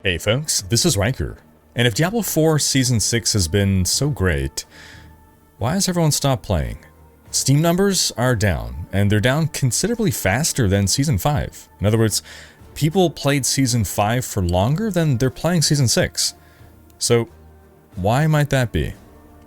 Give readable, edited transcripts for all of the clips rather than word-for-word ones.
Hey folks, this is Rhykker, and if Diablo 4 Season 6 has been so great, why has everyone stopped playing? Steam numbers are down, and they're down considerably faster than Season 5. In other words, people played Season 5 for longer than they're playing Season 6. So, why might that be?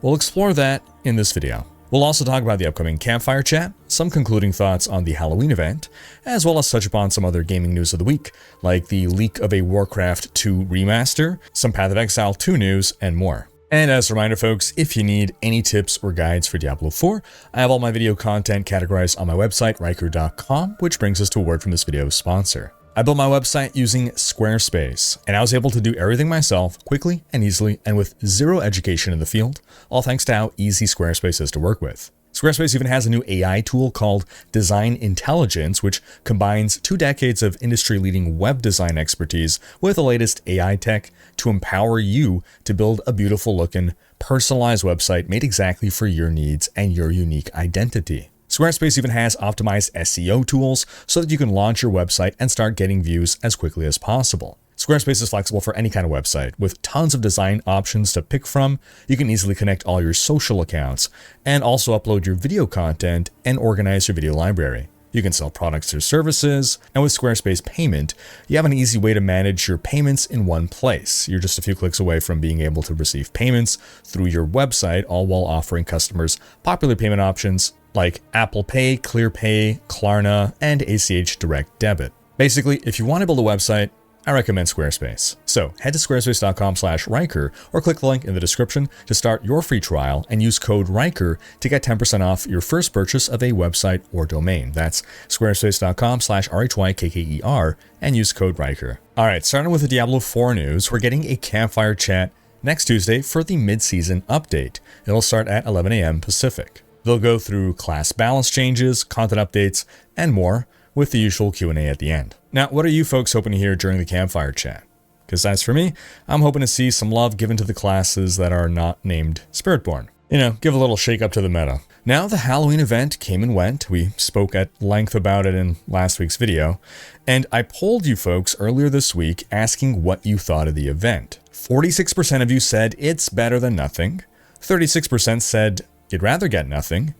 We'll explore that in this video. We'll also talk about the upcoming Campfire Chat, some concluding thoughts on the Halloween event, as well as touch upon some other gaming news of the week, like the leak of a Warcraft II Remaster, some Path of Exile 2 news, and more. And as a reminder folks, if you need any tips or guides for Diablo 4, I have all my video content categorized on my website, Rhykker.com, which brings us to a word from this video's sponsor. I built my website using Squarespace, and I was able to do everything myself quickly and easily and with zero education in the field, all thanks to how easy Squarespace is to work with. Squarespace even has a new AI tool called Design Intelligence, which combines 2 decades of industry-leading web design expertise with the latest AI tech to empower you to build a beautiful-looking, personalized website made exactly for your needs and your unique identity. Squarespace even has optimized SEO tools so that you can launch your website and start getting views as quickly as possible. Squarespace is flexible for any kind of website, with tons of design options to pick from. You can easily connect all your social accounts, and also upload your video content and organize your video library. You can sell products or services, and with Squarespace Payment, you have an easy way to manage your payments in one place. You're just a few clicks away from being able to receive payments through your website, all while offering customers popular payment options like Apple Pay, ClearPay, Klarna, and ACH Direct Debit. Basically, if you want to build a website, I recommend Squarespace. So head to squarespace.com/Rhykker or click the link in the description to start your free trial and use code Rhykker to get 10% off your first purchase of a website or domain. That's squarespace.com/RHYKKER and use code Rhykker. All right, starting with the Diablo 4 news, we're getting a Campfire Chat next Tuesday for the mid-season update. It'll start at 11 a.m. Pacific. They'll go through class balance changes, content updates, and more, with the usual Q&A at the end. Now, what are you folks hoping to hear during the Campfire Chat? Because as for me, I'm hoping to see some love given to the classes that are not named Spiritborn. You know, give a little shake up to the meta. Now, the Halloween event came and went. We spoke at length about it in last week's video, and I polled you folks earlier this week asking what you thought of the event. 46% of you said it's better than nothing. 36% said you'd rather get nothing.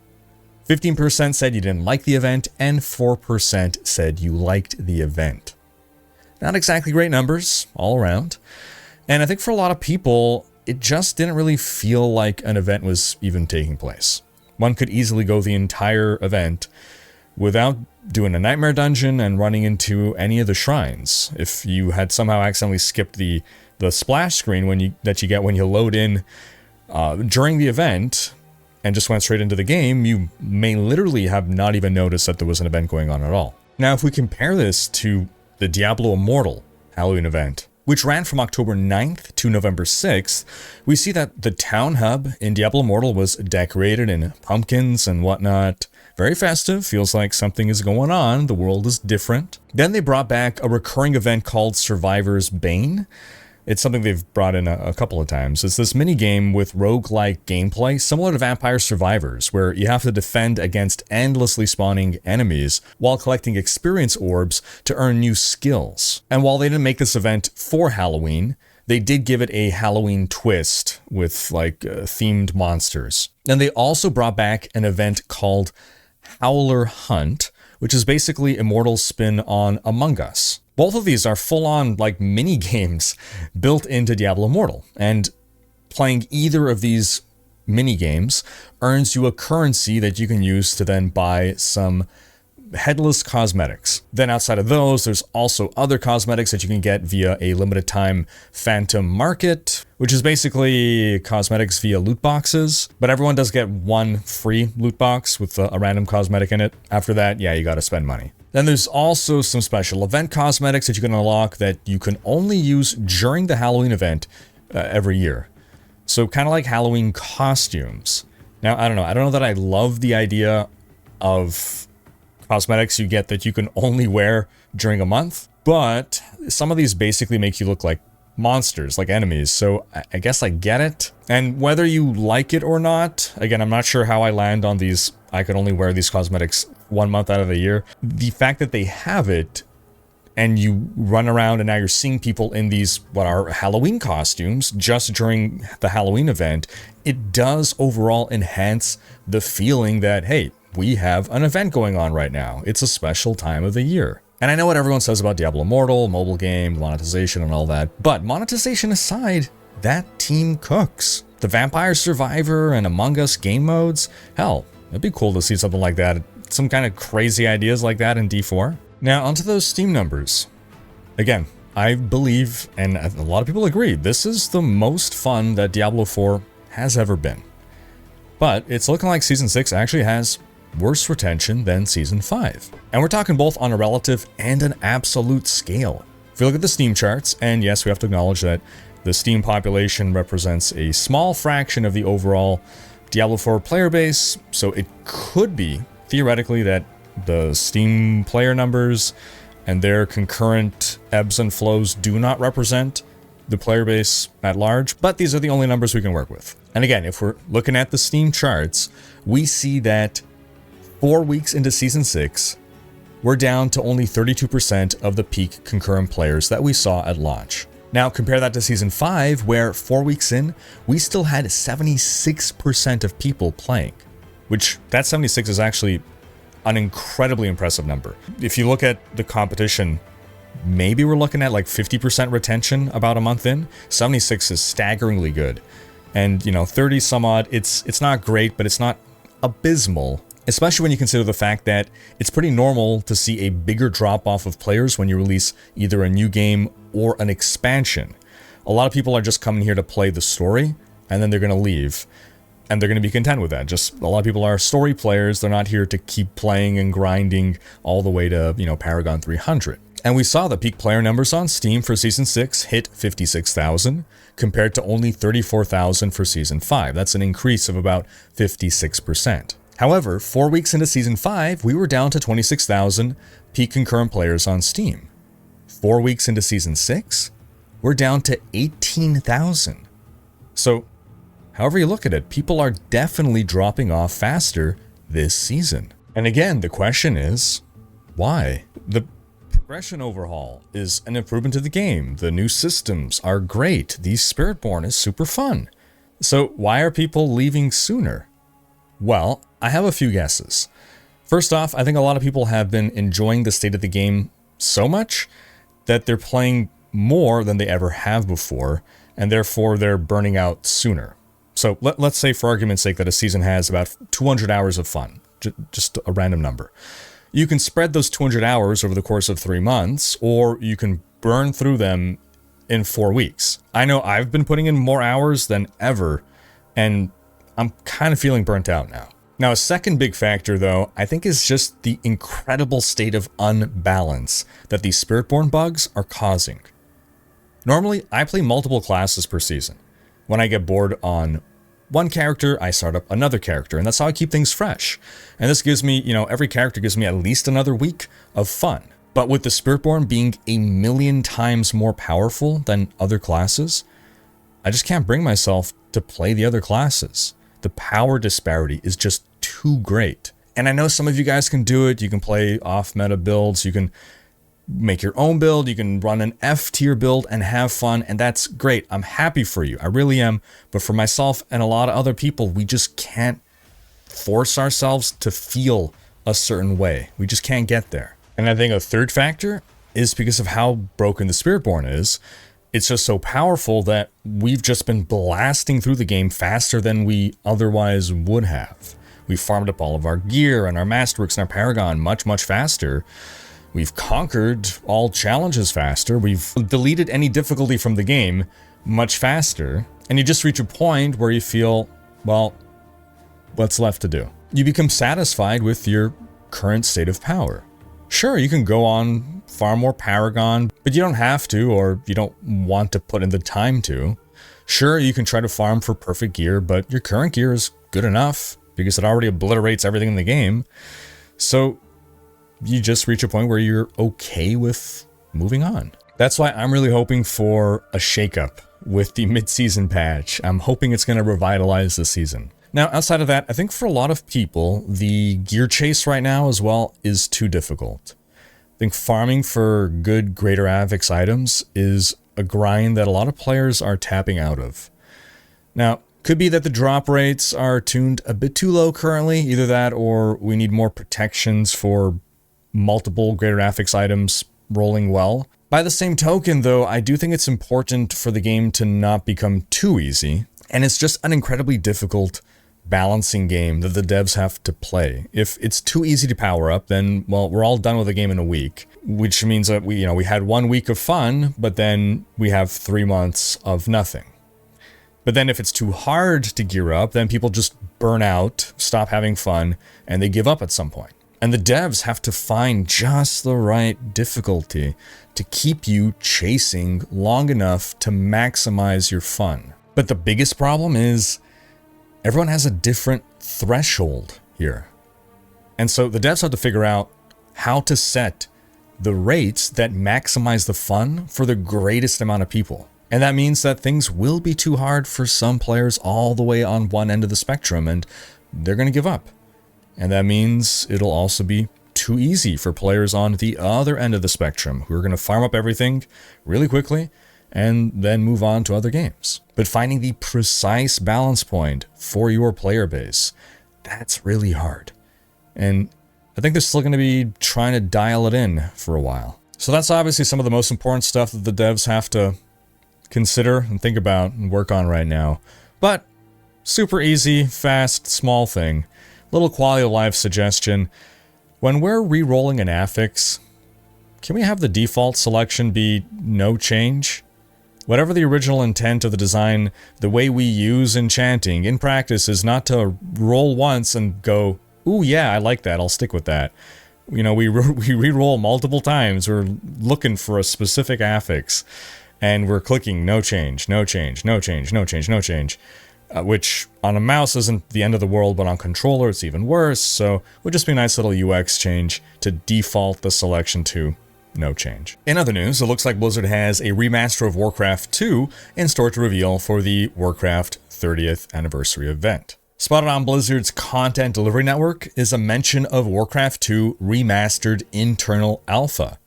15% said you didn't like the event, and 4% said you liked the event. Not exactly great numbers all around. And I think for a lot of people, it just didn't really feel like an event was even taking place. One could easily go the entire event without doing a nightmare dungeon and running into any of the shrines. If you had somehow accidentally skipped the splash screen that you get when you load in during the event, and just went straight into the game, you may literally have not even noticed that there was an event going on at all. Now, if we compare this to the Diablo Immortal Halloween event, which ran from October 9th to November 6th, we see that the town hub in Diablo Immortal was decorated in pumpkins and whatnot. Very festive, feels like something is going on, the world is different. Then they brought back a recurring event called Survivor's Bane. It's something they've brought in a couple of times. It's this mini-game with roguelike gameplay, similar to Vampire Survivors, where you have to defend against endlessly spawning enemies while collecting experience orbs to earn new skills. And while they didn't make this event for Halloween, they did give it a Halloween twist with themed monsters. And they also brought back an event called Howler Hunt, which is basically Immortal's spin on Among Us. Both of these are full-on mini games built into Diablo Immortal, and playing either of these mini games earns you a currency that you can use to then buy some headless cosmetics. Then outside of those, there's also other cosmetics that you can get via a limited time Phantom Market, which is basically cosmetics via loot boxes, but everyone does get one free loot box with a random cosmetic in it. After that, yeah, you gotta spend money. Then there's also some special event cosmetics that you can unlock that you can only use during the Halloween event every year. So kind of like Halloween costumes. Now, I don't know that I love the idea of cosmetics you get that you can only wear during a month, but some of these basically make you look like monsters, like enemies, so I guess I get it. And whether you like it or not, again, I'm not sure how I land on these, I could only wear these cosmetics 1 month out of the year. The fact that they have it and you run around and now you're seeing people in these, what are Halloween costumes just during the Halloween event, it does overall enhance the feeling that, hey, we have an event going on right now. It's a special time of the year. And I know what everyone says about Diablo Immortal, mobile game, monetization and all that, but monetization aside, that team cooks. The Vampire Survivor and Among Us game modes, hell, it'd be cool to see something like that, some kind of crazy ideas like that in D4. Now, onto those Steam numbers. Again, I believe, and a lot of people agree, this is the most fun that Diablo 4 has ever been. But it's looking like Season 6 actually has worse retention than Season 5. And we're talking both on a relative and an absolute scale. If we look at the Steam charts, and yes, we have to acknowledge that the Steam population represents a small fraction of the overall Diablo 4 player base, so it could be, theoretically, that the Steam player numbers and their concurrent ebbs and flows do not represent the player base at large, but these are the only numbers we can work with. And again, if we're looking at the Steam charts, we see that 4 weeks into Season 6, we're down to only 32% of the peak concurrent players that we saw at launch. Now compare that to Season 5, where 4 weeks in, we still had 76% of people playing, which that 76 is actually an incredibly impressive number. If you look at the competition, maybe we're looking at like 50% retention about a month in. 76 is staggeringly good. And 30 some odd, it's not great, but it's not abysmal, especially when you consider the fact that it's pretty normal to see a bigger drop off of players when you release either a new game or an expansion. A lot of people are just coming here to play the story, and then they're going to leave. And they're going to be content with that. Just a lot of people are story players. They're not here to keep playing and grinding all the way to, Paragon 300. And we saw the peak player numbers on Steam for Season 6 hit 56,000 compared to only 34,000 for Season 5. That's an increase of about 56%. However, 4 weeks into Season 5, we were down to 26,000 peak concurrent players on Steam. 4 weeks into Season 6, we're down to 18,000. So, however you look at it, people are definitely dropping off faster this season. And again, the question is, why? The progression overhaul is an improvement to the game. The new systems are great. The Spiritborn is super fun. So why are people leaving sooner? Well, I have a few guesses. First off, I think a lot of people have been enjoying the state of the game so much that they're playing more than they ever have before, and therefore they're burning out sooner. So let's say, for argument's sake, that a season has about 200 hours of fun, just a random number. You can spread those 200 hours over the course of 3 months, or you can burn through them in 4 weeks. I know I've been putting in more hours than ever, and I'm kind of feeling burnt out now. Now, a second big factor, though, I think is just the incredible state of unbalance that these Spiritborn bugs are causing. Normally, I play multiple classes per season. When I get bored on one character, I start up another character, and that's how I keep things fresh. And this gives me, every character gives me at least another week of fun. But with the Spiritborn being a million times more powerful than other classes, I just can't bring myself to play the other classes. The power disparity is just too great. And I know some of you guys can do it. You can play off-meta builds. You can make your own build. You can run an F-tier build and have fun. And that's great. I'm happy for you. I really am. But for myself and a lot of other people, we just can't force ourselves to feel a certain way. We just can't get there. And I think a third factor is because of how broken the Spiritborn is. It's just so powerful that we've just been blasting through the game faster than we otherwise would have. We've farmed up all of our gear and our Masterworks and our Paragon much, much faster. We've conquered all challenges faster. We've deleted any difficulty from the game much faster. And you just reach a point where you feel, well, what's left to do? You become satisfied with your current state of power. Sure, you can go on, farm more Paragon, but you don't have to, or you don't want to put in the time to. Sure, you can try to farm for perfect gear, but your current gear is good enough because it already obliterates everything in the game. So you just reach a point where you're okay with moving on. That's why I'm really hoping for a shakeup with the mid-season patch. I'm hoping it's going to revitalize the season. Now, outside of that, I think for a lot of people, the gear chase right now as well is too difficult. think farming for good Greater Avix items is a grind that a lot of players are tapping out of. Now, could be that the drop rates are tuned a bit too low currently, either that or we need more protections for multiple Greater Avix items rolling well. By the same token, though, I do think it's important for the game to not become too easy, and it's just an incredibly difficult balancing game that the devs have to play. If it's too easy to power up, then, well, we're all done with the game in a week, which means that we had 1 week of fun, but then we have 3 months of nothing. But then if it's too hard to gear up, then people just burn out, stop having fun, and they give up at some point. And the devs have to find just the right difficulty to keep you chasing long enough to maximize your fun. But the biggest problem is everyone has a different threshold here. And so the devs have to figure out how to set the rates that maximize the fun for the greatest amount of people. And that means that things will be too hard for some players all the way on one end of the spectrum, and they're going to give up. And that means it'll also be too easy for players on the other end of the spectrum who are going to farm up everything really quickly and then move on to other games. But finding the precise balance point for your player base, that's really hard. And I think they're still going to be trying to dial it in for a while. So that's obviously some of the most important stuff that the devs have to consider and think about and work on right now. But super easy, fast, small thing. Little quality of life suggestion. When we're re-rolling an affix, can we have the default selection be no change? Whatever the original intent of the design, the way we use enchanting in practice is not to roll once and go, ooh yeah, I like that, I'll stick with that. We re-roll multiple times, we're looking for a specific affix, and we're clicking no change, no change, no change, no change, no change. Which on a mouse isn't the end of the world, but on controller it's even worse, so it would just be a nice little UX change to default the selection to no change. In other news, it looks like Blizzard has a remaster of Warcraft II in store to reveal for the Warcraft 30th anniversary event. Spotted on Blizzard's content delivery network is a mention of Warcraft II Remastered internal alpha.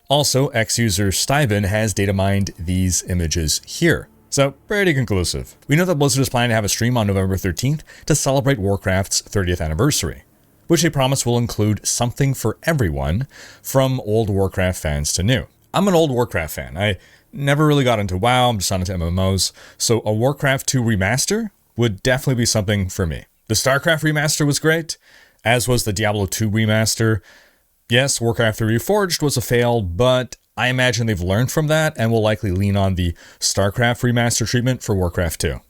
Also, ex-user Steven has data mined these images here. So, pretty conclusive. We know that Blizzard is planning to have a stream on November 13th to celebrate Warcraft's 30th anniversary, which they promise will include something for everyone, from old Warcraft fans to new. I'm an old Warcraft fan. I never really got into WoW, I'm just not into MMOs, so a Warcraft II remaster would definitely be something for me. The StarCraft remaster was great, as was the Diablo 2 remaster. Yes, Warcraft 3 Reforged was a fail, but I imagine they've learned from that and will likely lean on the StarCraft remaster treatment for Warcraft 2.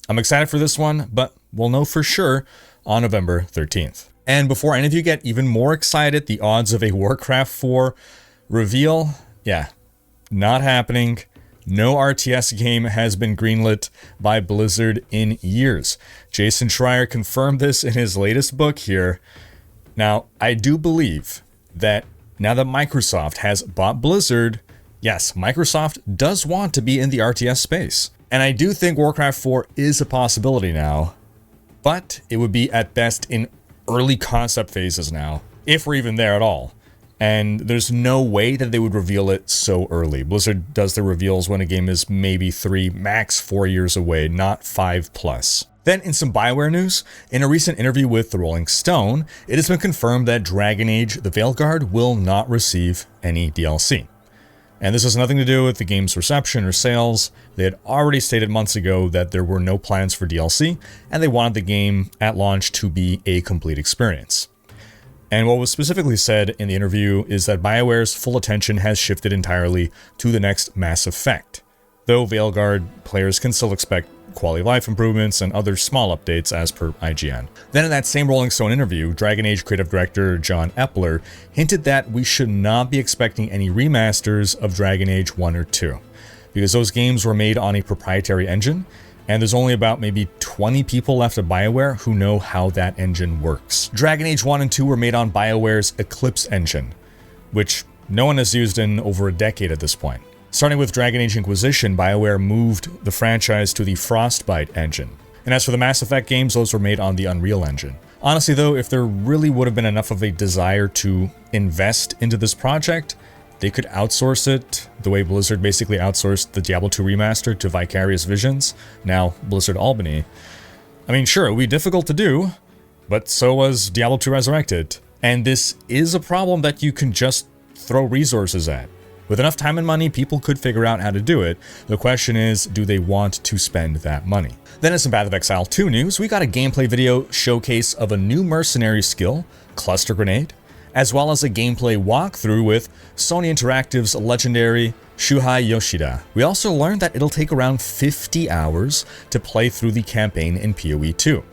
I'm excited for this one, but we'll know for sure on November 13th. And before any of you get even more excited, the odds of a Warcraft 4 reveal, yeah, not happening. No RTS game has been greenlit by Blizzard in years. Jason Schreier confirmed this in his latest book here. Now, I do believe that now that Microsoft has bought Blizzard, yes, Microsoft does want to be in the RTS space. And I do think Warcraft 4 is a possibility now, but it would be at best in early concept phases now, if we're even there at all. And there's no way that they would reveal it so early. Blizzard does their reveals when a game is maybe 3, max 4 years away, not 5+. Then in some Bioware news, in a recent interview with the Rolling Stone, it has been confirmed that Dragon Age: The Veilguard will not receive any DLC. And this has nothing to do with the game's reception or sales. They had already stated months ago that there were no plans for DLC, and they wanted the game at launch to be a complete experience. And what was specifically said in the interview is that BioWare's full attention has shifted entirely to the next Mass Effect, though Veilguard players can still expect quality of life improvements and other small updates as per IGN. Then in that same Rolling Stone interview, Dragon Age creative director John Epler hinted that we should not be expecting any remasters of Dragon Age 1 or 2, because those games were made on a proprietary engine, and there's only about maybe 20 people left at BioWare who know how that engine works. Dragon Age 1 and 2 were made on BioWare's Eclipse engine, which no one has used in over a decade at this point. Starting with Dragon Age Inquisition, BioWare moved the franchise to the Frostbite engine. And as for the Mass Effect games, those were made on the Unreal Engine. Honestly though, if there really would have been enough of a desire to invest into this project, they could outsource it the way Blizzard basically outsourced the Diablo II Remaster to Vicarious Visions, now Blizzard Albany. I mean, sure, it would be difficult to do, but so was Diablo II Resurrected. And this is a problem that you can just throw resources at. With enough time and money, people could figure out how to do it. The question is, do they want to spend that money? Then in some Path of Exile 2 news, we got a gameplay video showcase of a new mercenary skill, Cluster Grenade, as well as a gameplay walkthrough with Sony Interactive's legendary Shuhei Yoshida. We also learned that it'll take around 50 hours to play through the campaign in PoE 2.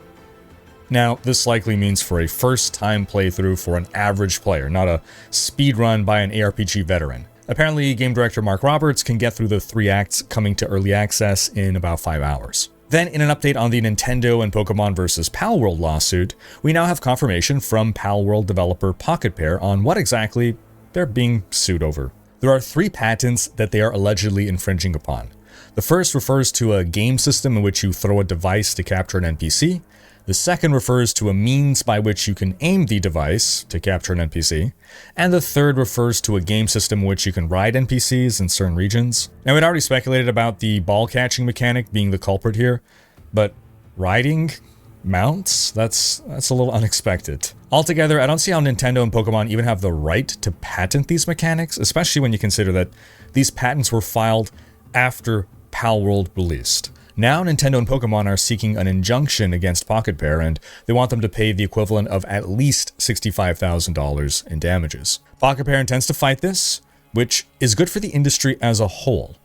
Now, this likely means for a first-time playthrough for an average player, not a speedrun by an ARPG veteran. Apparently, game director Mark Roberts can get through the 3 acts coming to early access in about 5 hours. Then, in an update on the Nintendo and Pokémon vs. Palworld lawsuit, we now have confirmation from Palworld developer Pocket Pair on what exactly they're being sued over. There are 3 patents that they are allegedly infringing upon. The first refers to a game system in which you throw a device to capture an NPC. The second refers to a means by which you can aim the device to capture an NPC, and the third refers to a game system in which you can ride NPCs in certain regions. Now, we'd already speculated about the ball catching mechanic being the culprit here, but riding mounts? That's a little unexpected. Altogether, I don't see how Nintendo and Pokemon even have the right to patent these mechanics, especially when you consider that these patents were filed after Palworld released. Now, Nintendo and Pokemon are seeking an injunction against Pocket Pair, and they want them to pay the equivalent of at least $65,000 in damages. Pocket Pair intends to fight this, which is good for the industry as a whole.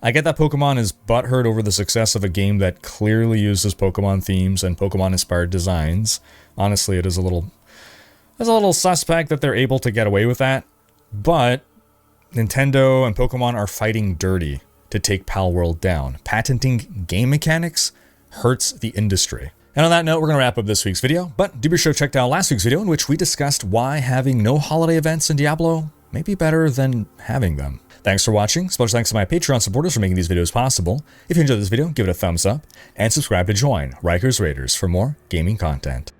I get that Pokemon is butthurt over the success of a game that clearly uses Pokemon themes and Pokemon-inspired designs. Honestly, it is a little suspect that they're able to get away with that, but Nintendo and Pokemon are fighting dirty to take Palworld down. Patenting game mechanics hurts the industry. And on that note, we're going to wrap up this week's video, but do be sure to check out last week's video in which we discussed why having no holiday events in Diablo may be better than having them. Thanks for watching. Special thanks to my Patreon supporters for making these videos possible. If you enjoyed this video, give it a thumbs up, and subscribe to join Rhykker's Raiders for more gaming content.